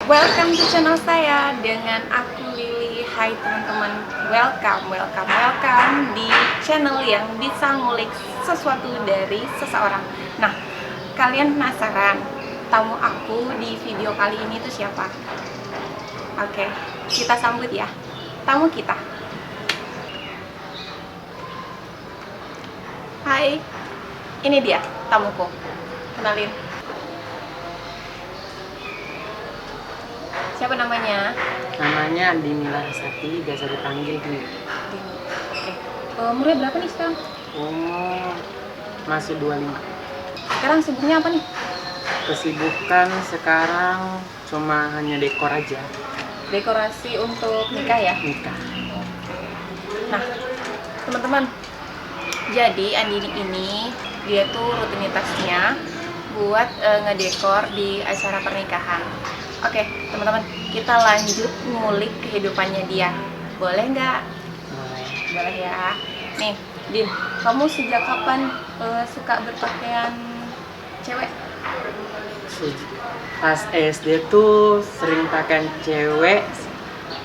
Welcome to channel saya dengan aku Lili. Hai teman-teman, welcome di channel yang bisa ngulik sesuatu dari seseorang. Nah, kalian penasaran tamu aku di video kali ini tuh siapa? Oke, kita sambut ya tamu kita. Hai, ini dia tamuku. Kenalin. Siapa namanya? Namanya Dini Larasati, biasa dipanggil Dini. Dini. Oke. Umurnya berapa nih sekarang? Umur masih 25. Sekarang sibuknya apa nih? Kesibukan sekarang cuma hanya dekor aja, Dekorasi untuk nikah ya? nikah. Nah, teman-teman, jadi Andini ini dia tuh rutinitasnya buat ngedekor di acara pernikahan. Oke, teman-teman, kita lanjut ngulik kehidupannya dia. Boleh nggak? Mulai Boleh ya. Nih, Din, kamu sejak kapan suka berpakaian cewek? pas SD tuh sering pakaian cewek,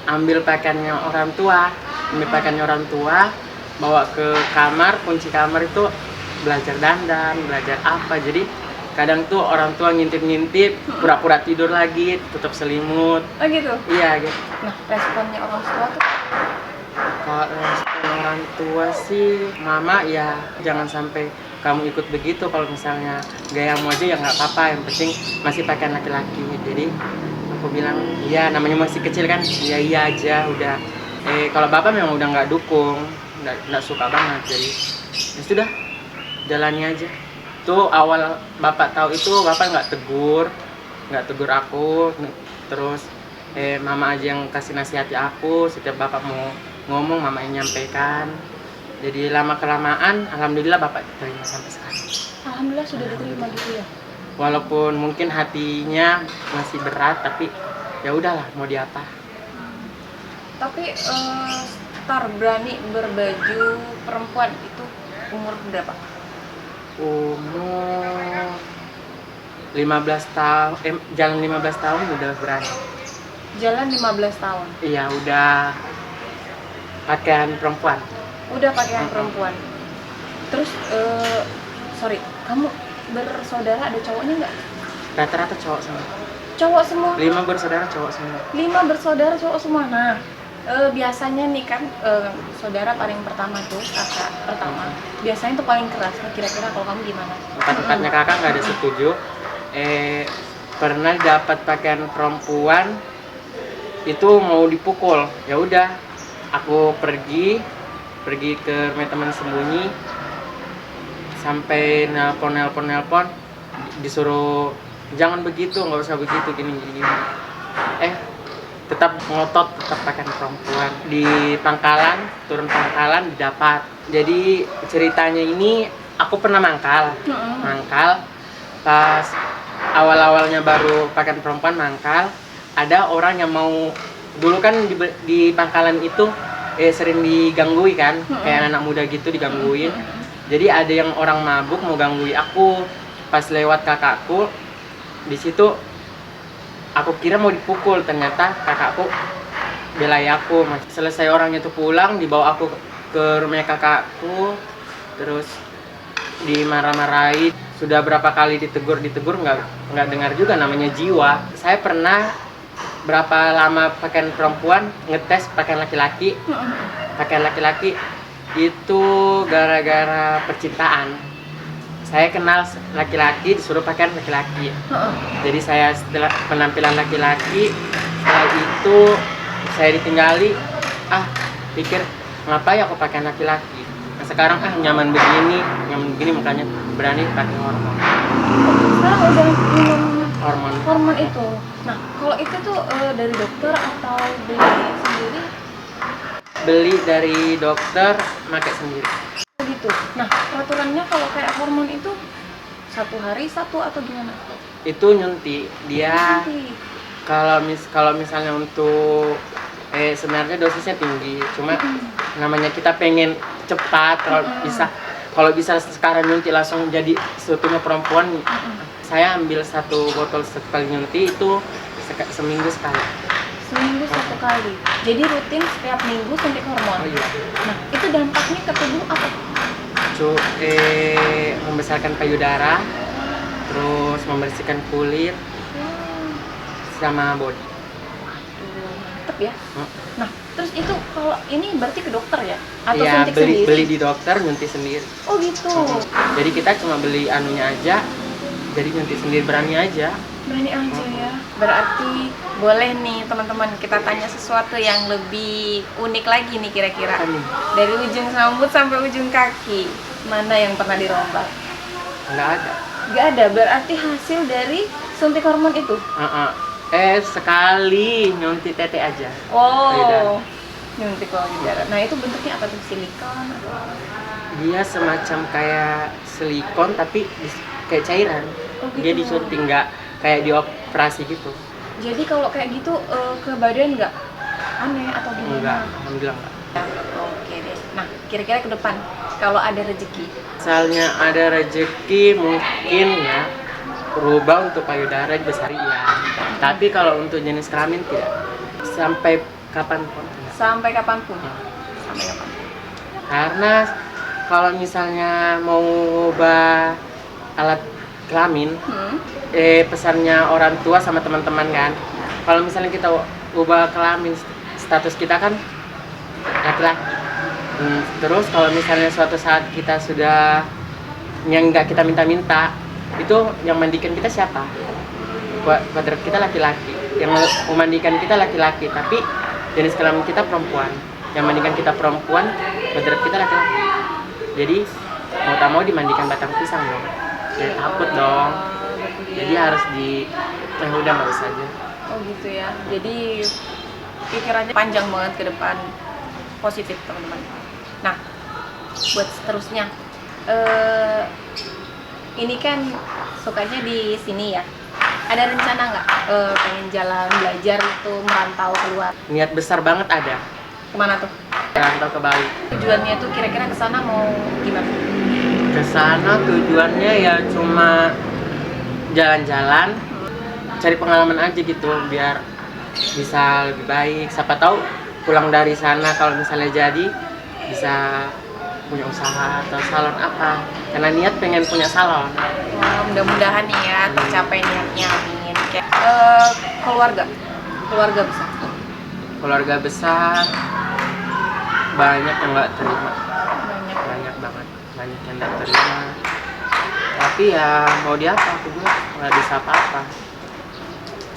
ambil pakaiannya orang tua, bawa ke kamar, kunci kamar itu belajar dandan, belajar apa. Jadi kadang tuh orang tua ngintip-ngintip, pura-pura tidur lagi, tutup selimut. Oh gitu? Iya gitu. Nah, responnya orang tua tuh Kalau respon orang tua sih, mama ya jangan sampai kamu ikut begitu. Kalau misalnya gayamu aja ya nggak apa-apa, yang penting masih pakaian laki-laki. Jadi aku bilang, iya namanya masih kecil kan, iya aja udah. Kalau bapak memang udah nggak dukung, nggak suka banget. Jadi ya sudah, jalani aja. Tuh awal bapak tahu itu, bapak nggak tegur aku. Terus mama aja yang kasih nasihati aku. Setiap bapak mau ngomong, mama yang nyampaikan. Jadi lama kelamaan, alhamdulillah bapak terima sampai sekarang. alhamdulillah sudah diterima gitu ya. Walaupun mungkin hatinya masih berat, tapi ya udahlah, mau diapa. Tapi start berani berbaju perempuan itu umur berapa? Umur 15 tahun, jalan 15 tahun udah berani. Jalan 15 tahun. Iya, udah pakaian perempuan. Udah pakaian perempuan. Terus sorry, kamu bersaudara ada cowoknya nggak? Rata-rata cowok semua. Cowok semua. 5 bersaudara cowok semua. 5 bersaudara cowok semua. Nah, biasanya nih kan saudara paling pertama tuh kakak pertama. Biasanya tuh paling keras. Nah, kira-kira kalau kamu gimana? Empat-empatnya kakak nggak ada setuju. Pernah dapat pakaian perempuan itu mau dipukul. Ya udah, aku pergi ke rumah teman sembunyi, sampai nelpon disuruh jangan begitu, nggak usah begitu, gini. Tetap ngotot, tetap pakaian perempuan. Di pangkalan, turun pangkalan didapat. Jadi ceritanya ini, aku pernah mangkal pas awal-awalnya baru pakaian perempuan mangkal. Ada orang yang mau, dulu kan di pangkalan itu sering digangguin kan, kayak anak muda gitu digangguin. Jadi ada yang orang mabuk mau gangguin aku. Pas lewat kakakku di situ, aku kira mau dipukul, ternyata kakakku belai aku. Selesai orangnya tuh pulang, dibawa aku ke rumah kakakku, terus dimarah-marahi. Sudah berapa kali ditegur nggak dengar juga, namanya jiwa. Saya pernah berapa lama pakaian perempuan, ngetes pakaian laki-laki. Pakaian laki-laki itu gara-gara percintaan. Saya kenal laki-laki, disuruh pakaian laki-laki. Jadi saya setelah penampilan laki-laki, setelah itu saya ditinggali. Pikir ngapain aku pakaian laki-laki. Nah, sekarang nyaman begini makanya berani pakai hormon. Sekarang udah minum Hormon itu. Nah, kalau itu tuh dari dokter atau beli sendiri? Beli dari dokter, pakai sendiri. Gitu. Nah, peraturannya kalau kayak hormon itu 1 hari 1 atau gimana? Itu nyuntik. Dia Nanti. kalau misalnya untuk sebenarnya dosisnya tinggi, cuma namanya kita pengen cepat. Kalau bisa sekarang nyuntik langsung jadi seutuhnya perempuan. Saya ambil 1 botol sekali nyuntik itu seminggu sekali. Seminggu 1 kali. Jadi rutin setiap minggu suntik hormon. Oh iya. Nah, itu dampaknya ke tubuh apa? Membesarkan payudara, terus membersihkan kulit sama body. Mantep ya. Nah, terus itu kalau ini berarti ke dokter ya? Atau Iya, suntik sendiri? beli di dokter, nyuntik sendiri. Oh gitu. Jadi kita cuma beli anunya aja, jadi nyuntik sendiri, berani aja. Berani aja ya. Berarti boleh nih teman-teman kita tanya sesuatu yang lebih unik lagi nih kira-kira. Dari ujung rambut sampai ujung kaki, mana yang pernah dirombak? Nggak ada. Nggak ada, berarti hasil dari suntik hormon itu? Sekali nyuntik tete aja. Oh, nyuntik payudara. Nah itu bentuknya apa tuh? Silikon? Dia semacam kayak silikon tapi kayak cairan. Oh, gitu. Dia disuntik, nggak kayak dioperasi gitu. Jadi kalau kayak gitu ke badan nggak aneh atau gimana? Enggak, alhamdulillah enggak. Oke deh. Nah kira-kira ke depan kalau ada rezeki? Misalnya ada rezeki mungkin ya berubah untuk payudara besar ya. Tapi kalau untuk jenis kelamin tidak. Sampai kapanpun. Sampai kapanpun? Sampai kapanpun. Karena kalau misalnya mau ubah alat kelamin, pesannya orang tua sama teman-teman kan. Kalau misalnya kita ubah kelamin, status kita kan laki-laki. Terus kalau misalnya suatu saat kita sudah yang nggak kita minta-minta, itu yang mandikan kita siapa? Kodrat kita laki-laki, yang memandikan kita laki-laki, tapi jenis kelamin kita perempuan. Yang mandikan kita perempuan, kodrat kita laki-laki. Jadi mau tak mau dimandikan batang pisang dong. Ya takut dong. Jadi harus udah nggak usah aja. Oh gitu ya. Jadi pikirannya panjang banget ke depan, positif teman-teman. Nah, buat seterusnya, ini kan sukanya di sini ya. Ada rencana nggak pengen jalan belajar itu merantau keluar? Niat besar banget ada. Kemana tuh? Merantau ke Bali. Tujuannya tuh kira-kira ke sana mau gimana? Ke sana tujuannya ya cuma jalan-jalan, cari pengalaman aja gitu biar bisa lebih baik. Siapa tahu pulang dari sana kalau misalnya jadi bisa punya usaha atau salon apa. Karena niat pengen punya salon. Wah, mudah-mudahan nih ya tercapai niatnya, amin. Kayak keluarga besar. Keluarga besar Banyak yang nggak terima. banyak. Banyak yang nggak terima. Tapi ya mau di apa, aku juga nggak bisa apa-apa.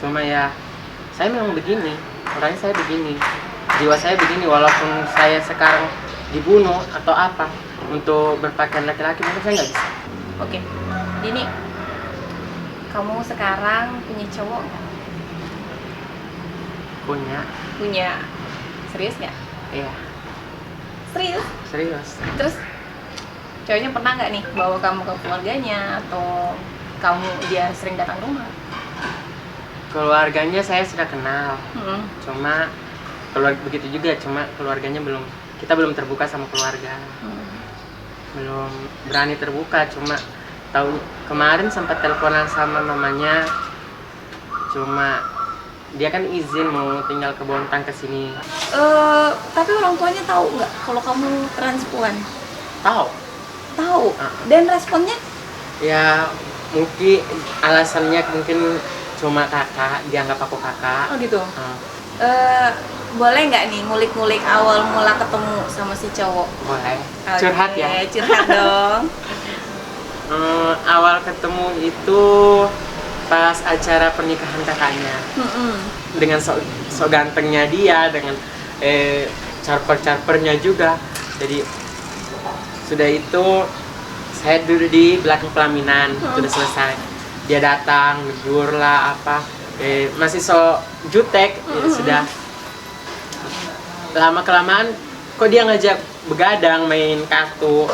Cuma ya saya memang begini, orangnya saya begini, jiwa saya begini. Walaupun saya sekarang dibunuh atau apa untuk berpakaian laki-laki, mungkin saya nggak bisa. Oke, Dini, kamu sekarang punya cowok nggak? Punya. Serius nggak? Iya, serius. Terus cowoknya pernah nggak nih bawa kamu ke keluarganya atau dia sering datang rumah? Keluarganya saya sudah kenal, cuma begitu juga, cuma keluarganya kita belum terbuka sama keluarga. Belum berani terbuka, cuma tahun kemarin sempat teleponan sama mamanya, cuma dia kan izin mau tinggal ke Bontang ke sini. Tapi orang tuanya tahu nggak kalau kamu transpuan? Tahu. Dan responnya? Ya mungkin alasannya cuma kakak, dianggap aku kakak. Oh gitu. Boleh nggak nih ngulik-ngulik awal mula ketemu sama si cowok? Boleh. Okay, Curhat ya? Curhat dong. Awal ketemu itu pas acara pernikahan kakaknya. Dengan so gantengnya dia, dengan charper-charpernya juga. Jadi sudah itu saya duduk di belakang pelaminan, sudah selesai. Dia datang, negur lah apa. Masih so jutek, sudah lama kelamaan kok dia ngajak begadang, main kartu.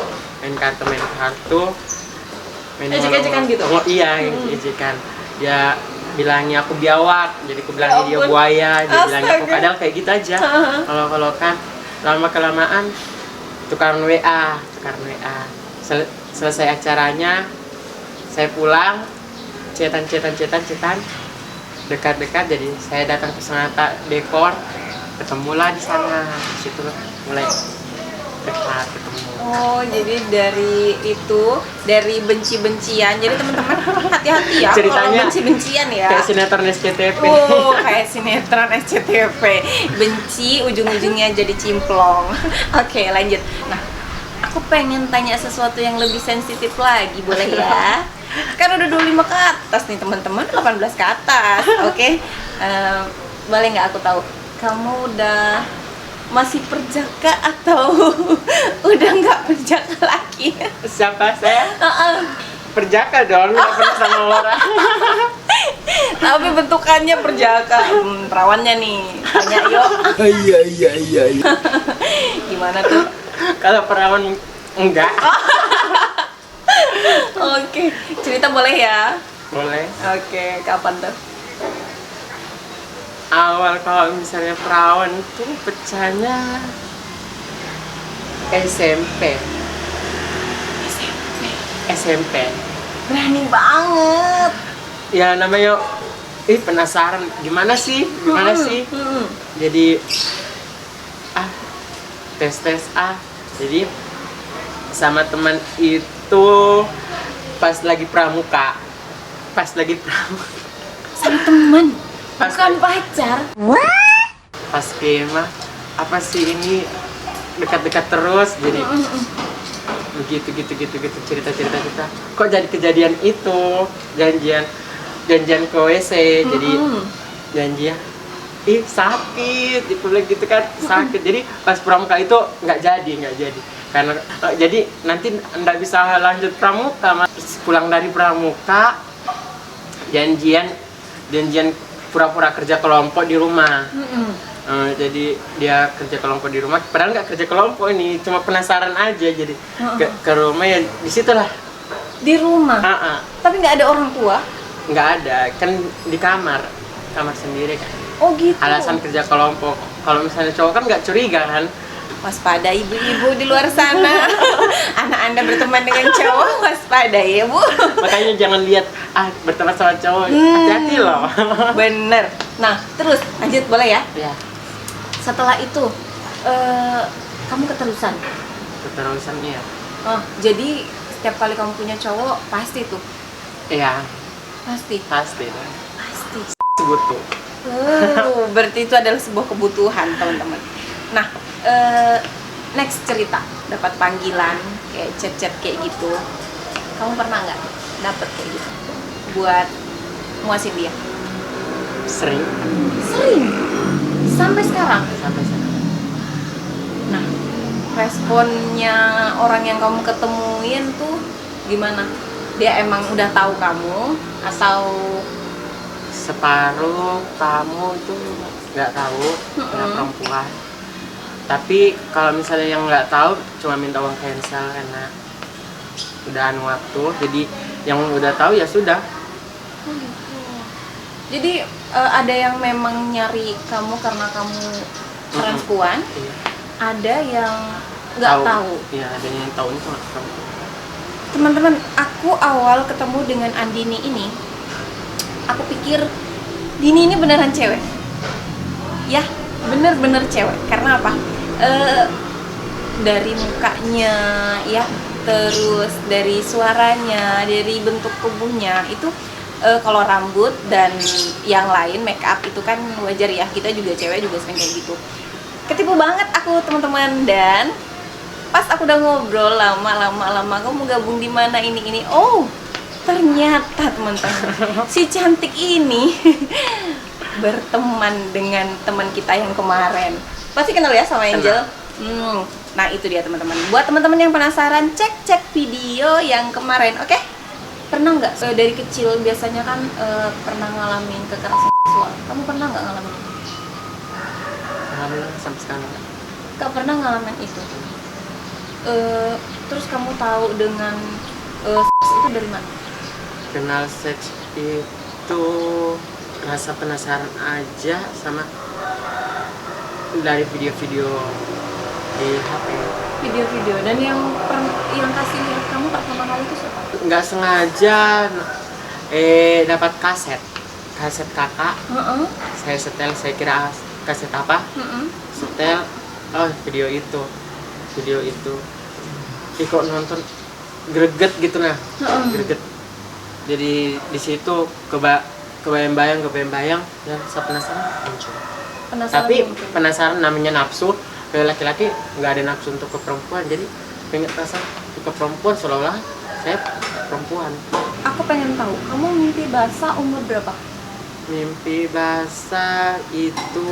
Ejek-ejekan gitu? Oh iya, ejekan. Dia bilangnya aku biawak, jadi aku bilangnya dia buaya, dia bilangnya aku kadal, kayak gitu aja. Kalau kan lama kelamaan tukaran WA. Selesai acaranya saya pulang, cetan. dekat-dekat, jadi saya datang ke Sonata Dekor, ketemulah di sana. Di situ mulai dekat ketemu. Oh, jadi dari itu, dari benci-bencian. Jadi teman-teman hati-hati ya kalau Ceritanya benci-bencian ya. kayak sinetron SCTV. Oh, kayak sinetron SCTV. Benci ujung-ujungnya jadi cimplong. Oke, lanjut. Nah, aku pengen tanya sesuatu yang lebih sensitif lagi, boleh ya? Kan udah 25 ke atas nih teman-teman, 18 ke atas. Oke. Boleh nggak aku tahu? Kamu udah masih perjaka atau udah nggak perjaka lagi? Siapa saya? Perjaka dong, nggak pernah sama orang. Tapi bentukannya perjaka. Perawannya nih, tanya yuk. Iya. Gimana tuh? Kalau perawan enggak. Oke, cerita boleh ya? Boleh. Oke, kapan tuh? Awal kalau misalnya perawan itu pecahnya SMP. SMP. Berani banget. Ya namanya penasaran gimana sih? Jadi tes jadi sama teman itu pas lagi pramuka. Sama temen, Pas- bukan pacar. Pas kemah apa sih ini dekat-dekat terus jadi begitu cerita kita kok jadi kejadian itu janjian ke WC jadi janjian sakit dipulang gitu kan sakit jadi pas pramuka itu nggak jadi karena jadi nanti nggak bisa lanjut pramuka pulang dari pramuka janjian pura-pura kerja kelompok di rumah. Jadi dia kerja kelompok di rumah padahal nggak kerja kelompok ini cuma penasaran aja jadi ke rumah ya disitulah Di rumah? Tapi nggak ada orang tua? nggak ada kan di kamar sendiri kan. Oh gitu. Alasan kerja kelompok kalau misalnya cowok kan nggak curiga kan. Waspada ibu-ibu di luar sana. Anak Anda berteman dengan cowok, waspada ya Bu. Makanya jangan lihat berteman sama cowok, hati-hati loh. Bener. Nah, terus lanjut boleh ya? Ya, Setelah itu, kamu keterusan. iya. Oh, jadi setiap kali kamu punya cowok pasti tuh, Iya, pasti. pasti. Butuh. Berarti itu adalah sebuah kebutuhan teman-teman. Nah, next cerita dapat panggilan kayak chat kayak gitu. Kamu pernah nggak dapet kayak gitu buat muasin dia? Sering Sampai sekarang. sampai sana. Nah, responnya orang yang kamu ketemuin tuh gimana? Dia emang udah tahu kamu atau Separuh kamu itu nggak tahu anak perempuan. Tapi kalau misalnya yang nggak tahu cuma minta uang cancel karena udahan waktu. Jadi yang udah tahu ya sudah. Oh gitu. Jadi ada yang memang nyari kamu karena kamu transpuan, Iya. ada yang nggak tahu. Iya, ada yang tahu itu nggak tahu. Teman-teman, aku awal ketemu dengan Andini ini, aku pikir Dini ini beneran cewek. Ya, bener-bener cewek. Karena apa? Dari mukanya, ya, terus dari suaranya, dari bentuk tubuhnya itu. Kalau rambut dan yang lain make up itu kan wajar ya, kita juga cewek juga sering kayak gitu. Ketipu banget aku teman-teman, dan pas aku udah ngobrol lama kamu gabung di mana ini oh ternyata teman-teman si cantik ini berteman dengan teman kita yang kemarin. Pasti kenal ya sama Angel. Nah itu dia teman-teman, buat teman-teman yang penasaran cek video yang kemarin. Oke? Pernah nggak dari kecil biasanya kan pernah ngalamin kekerasan seksual? Kamu pernah nggak ngalamin itu? Alhamdulillah sampai sekarang nggak. Nggak pernah ngalamin itu. Terus kamu tahu dengan itu dari mana? Kenal seks itu rasa penasaran aja sama dari video-video di HP. Video-video, dan yang kasih lihat kamu pertama kali itu siapa? Nggak sengaja dapat kaset kaset kakak. Saya setel, saya kira kaset apa, setel, oh video itu kok nonton greget gitu nah, greget. Jadi di situ kebayang-bayang ya, saya penasaran muncul. Tapi penasaran namanya nafsu, ke laki-laki nggak ada nafsu untuk ke perempuan, jadi pengen rasa ke perempuan seolah-olah saya perempuan. Aku pengen tahu, kamu mimpi basah umur berapa? Mimpi basah itu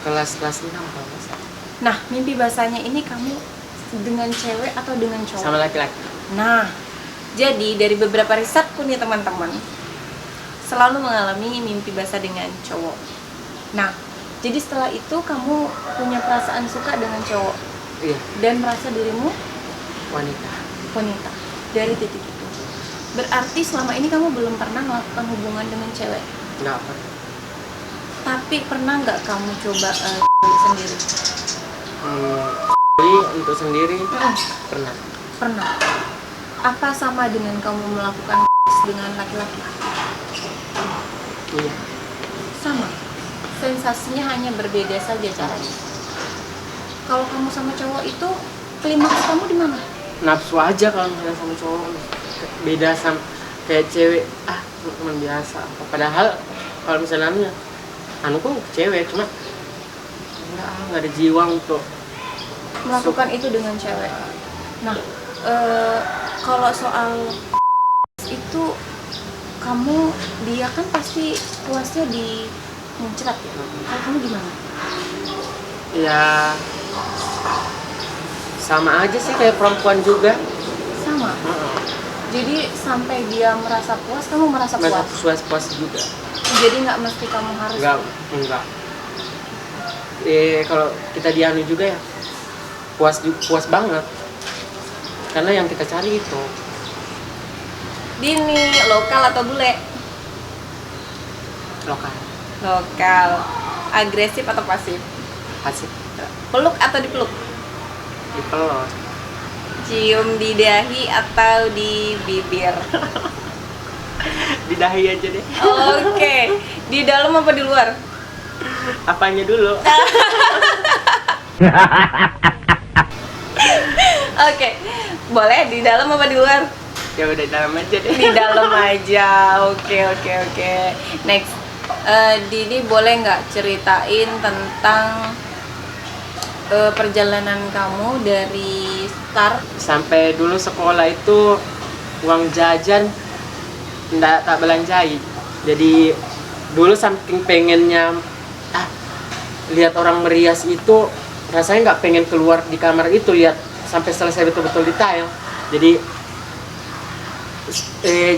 kelas 6 kalau nggak salah. Nah, mimpi basahnya ini kamu dengan cewek atau dengan cowok? Sama laki-laki. Nah, jadi dari beberapa risetku nih teman-teman, selalu mengalami mimpi basah dengan cowok. Nah, jadi setelah itu kamu punya perasaan suka dengan cowok. Iya. Dan merasa dirimu Wanita. Dari titik itu. Berarti selama ini kamu belum pernah melakukan hubungan dengan cewek? Nggak pernah. Tapi pernah nggak kamu coba sendiri? Jadi untuk sendiri pernah. Pernah. Apa sama dengan kamu melakukan dengan laki-laki? Iya. Sama. Sensasinya hanya berbeda saja caranya. Kalau kamu sama cowok itu klimaks kamu di mana? Nafsu aja kalau misalnya sama cowok. Beda sama kayak cewek, teman biasa. Padahal kalau misalnya anuku cewek, cuma nggak ada jiwa untuk melakukan itu dengan cewek. Nah, kalau soal itu kamu, dia kan pasti puasnya di muncrat ya. Kalau kamu gimana? Ya sama aja sih kayak perempuan juga. Sama. Jadi sampai dia merasa puas, kamu merasa puas? Puas juga. Jadi nggak mesti kamu harus. Enggak. Kalau kita dianu juga ya puas banget. Karena yang kita cari itu. Dini, lokal atau bule? Lokal. Agresif atau pasif? Pasif. Peluk atau dipeluk? Dipeluk. Cium di dahi atau di bibir? Di dahi aja deh. Oke. Di dalam apa di luar? Apanya dulu? Oke. Boleh di dalam apa di luar? Ya udah dalam aja deh. Di dalam aja. Oke. Next. Didi boleh nggak ceritain tentang perjalanan kamu dari start sampai dulu sekolah itu uang jajan tak belanjai. Jadi dulu saking pengennya lihat orang merias itu, rasanya nggak pengen keluar di kamar itu, lihat sampai selesai betul-betul detail. Jadi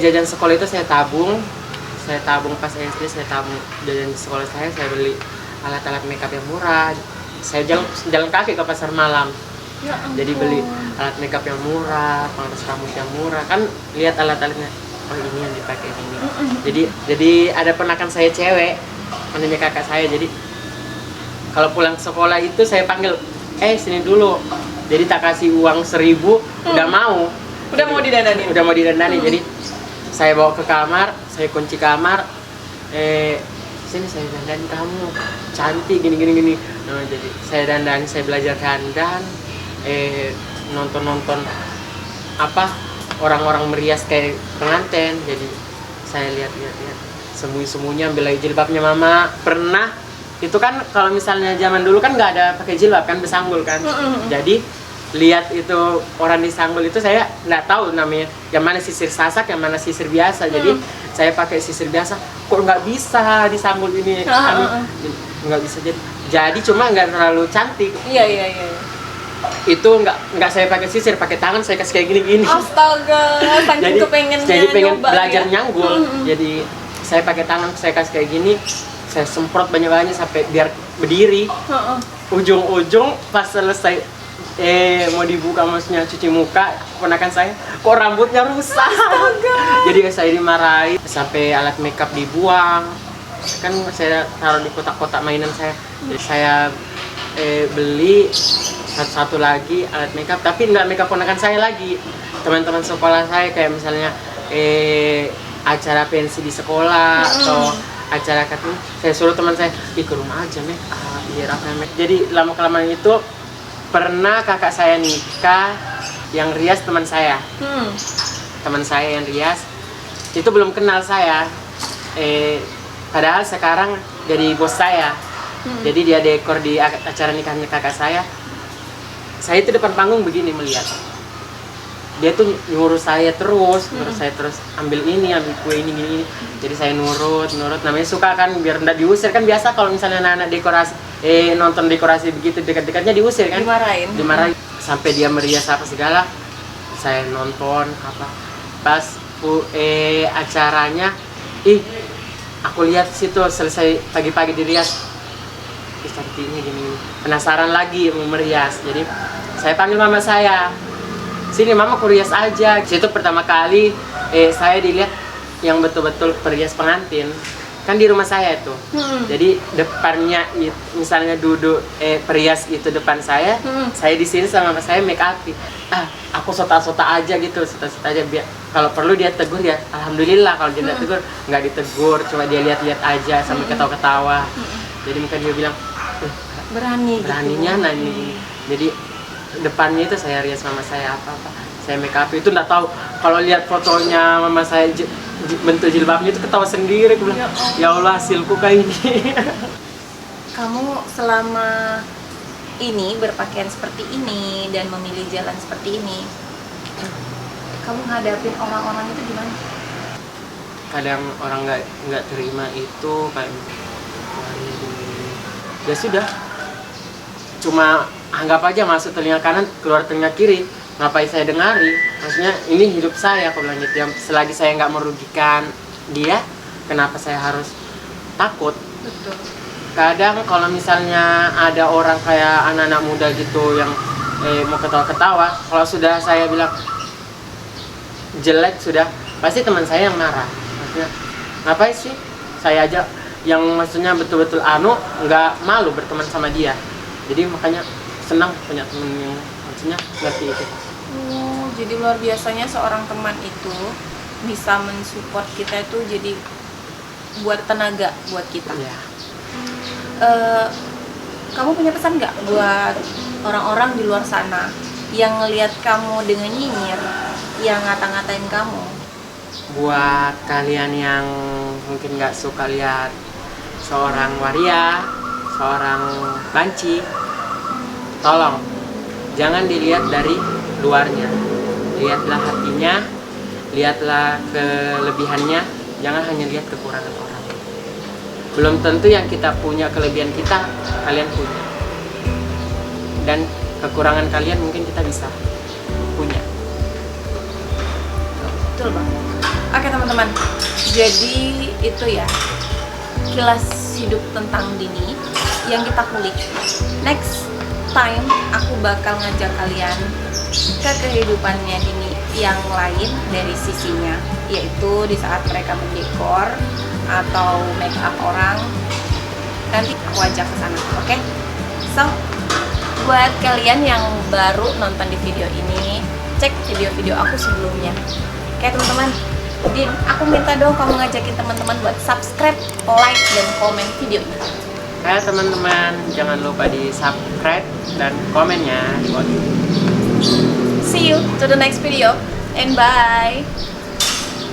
jajan sekolah itu saya tabung pas SD, saya tabung jajan di sekolah saya beli alat-alat makeup yang murah. Saya jalan kaki ke pasar malam. Ya ampun. Jadi beli alat makeup yang murah, pengurus rambut yang murah. Kan lihat alat-alatnya, oh ini yang dipakai ini. Jadi ada ponakan saya cewek, anaknya kakak saya. Jadi kalau pulang sekolah itu saya panggil, sini dulu. Jadi tak kasih uang 1.000, udah mau didandani. Jadi saya bawa ke kamar, saya kunci kamar, sini saya dandan kamu, cantik gini. Nah, jadi saya dandan, saya belajar dandan, nonton orang-orang merias kayak pengantin. Jadi saya lihat sembunyi-sembunyi ambil lagi jilbabnya mama. Pernah itu kan kalau misalnya zaman dulu kan nggak ada pakai jilbab kan, besanggul kan. Jadi lihat itu orang disanggul itu saya nggak tahu namanya yang mana sisir sasak, yang mana sisir biasa. Jadi saya pakai sisir biasa, kok nggak bisa disanggul ini, nggak bisa. Jadi cuma nggak terlalu cantik. Iya. Itu nggak saya pakai sisir, pakai tangan saya kasih kayak gini. Astaga, saking kepengennya jadi pengen nyoba, belajar ya? nyanggul. Jadi saya pakai tangan, saya kasih kayak gini, saya semprot banyak-banyak sampai biar berdiri. Ujung-ujung pas selesai mau dibuka, maksudnya cuci muka, ponakan saya kok rambutnya rusak. Astaga. Jadi saya dimarahi sampai alat makeup dibuang. Kan saya taruh di kotak-kotak mainan saya. Jadi saya beli satu lagi alat makeup, tapi nggak makeup ponakan saya lagi, teman-teman sekolah saya, kayak misalnya acara pensi di sekolah atau acara akad ini, saya suruh teman saya, ke rumah aja nih, biar apa nih. Jadi lama kelamaan itu pernah kakak saya nikah yang rias teman saya. Teman saya yang rias itu belum kenal saya. Padahal sekarang jadi bos saya. Jadi dia dekor di acara nikahnya kakak saya. Saya itu depan panggung begini melihat. Dia tuh nyuruh saya terus, ambil ini, ambil kue ini, gini. Jadi saya nurut. Namanya suka kan, biar nggak diusir kan, biasa kalau misalnya anak-anak dekorasi, nonton dekorasi begitu dekat-dekatnya diusir kan? Dimarahin. Sampai dia merias apa segala, saya nonton apa. Pas acaranya, aku lihat situ selesai pagi-pagi dirias. Cantiknya gini, penasaran lagi mau merias. Jadi saya panggil mama saya. Sini mama aku rias aja. Situ pertama kali saya dilihat yang betul-betul perias pengantin kan di rumah saya itu. Jadi depannya misalnya duduk perias itu depan saya, saya di sini sama saya make up. Aku sota-sota aja gitu, sota-sota aja biar kalau perlu dia tegur ya alhamdulillah, kalau dia nggak tegur nggak ditegur, cuma dia lihat-lihat aja sambil ketawa-ketawa. Jadi mungkin dia bilang beraninya gitu. Nanya. Jadi depannya itu saya rias mama saya apa-apa, saya make up itu nggak tahu. Kalau lihat fotonya mama saya bentuk jilbabnya itu ketawa sendiri. Aku bilang ya Allah hasilku kayak ini. Kamu selama ini berpakaian seperti ini dan memilih jalan seperti ini, kamu ngadapin orang-orang itu gimana? Kadang orang nggak terima itu kayak ya sudah, cuma anggap aja masuk telinga kanan keluar telinga kiri, ngapain saya dengari, maksudnya ini hidup saya, aku bilang gitu ya. Selagi saya nggak merugikan dia, kenapa saya harus takut? Betul. Kadang kalau misalnya ada orang kayak anak-anak muda gitu yang mau ketawa-ketawa, kalau sudah saya bilang jelek sudah, pasti teman saya yang marah. Maksudnya ngapain sih, saya aja yang maksudnya betul-betul nggak malu berteman sama dia. Jadi makanya senang punya temen yang maksudnya ngerti itu. Jadi luar biasanya seorang teman itu bisa mensupport kita itu, jadi buat tenaga buat kita. Ya. Kamu punya pesan nggak buat orang-orang di luar sana yang ngelihat kamu dengan nyinyir, yang ngata-ngatain kamu? Buat kalian yang mungkin nggak suka lihat seorang waria, seorang banci, tolong jangan dilihat dari luarnya, lihatlah hatinya, lihatlah kelebihannya, jangan hanya lihat kekurangan orang. Belum tentu yang kita punya kelebihan kita kalian punya, dan kekurangan kalian mungkin kita bisa punya. Betul banget. Oke teman-teman, jadi itu ya kilas hidup tentang Dini yang kita kulik. Next time aku bakal ngajak kalian ke kehidupannya Dini yang lain dari sisinya, yaitu di saat mereka mendekor atau make up orang. Nanti aku ajak ke sana, oke? So, buat kalian yang baru nonton di video ini, cek video-video aku sebelumnya. Oke teman-teman, Din, aku minta dong kamu ngajakin teman-teman buat subscribe, like, dan komen video ini. Teman-teman, jangan lupa di subscribe dan komennya di bawah. See you to the next video and bye.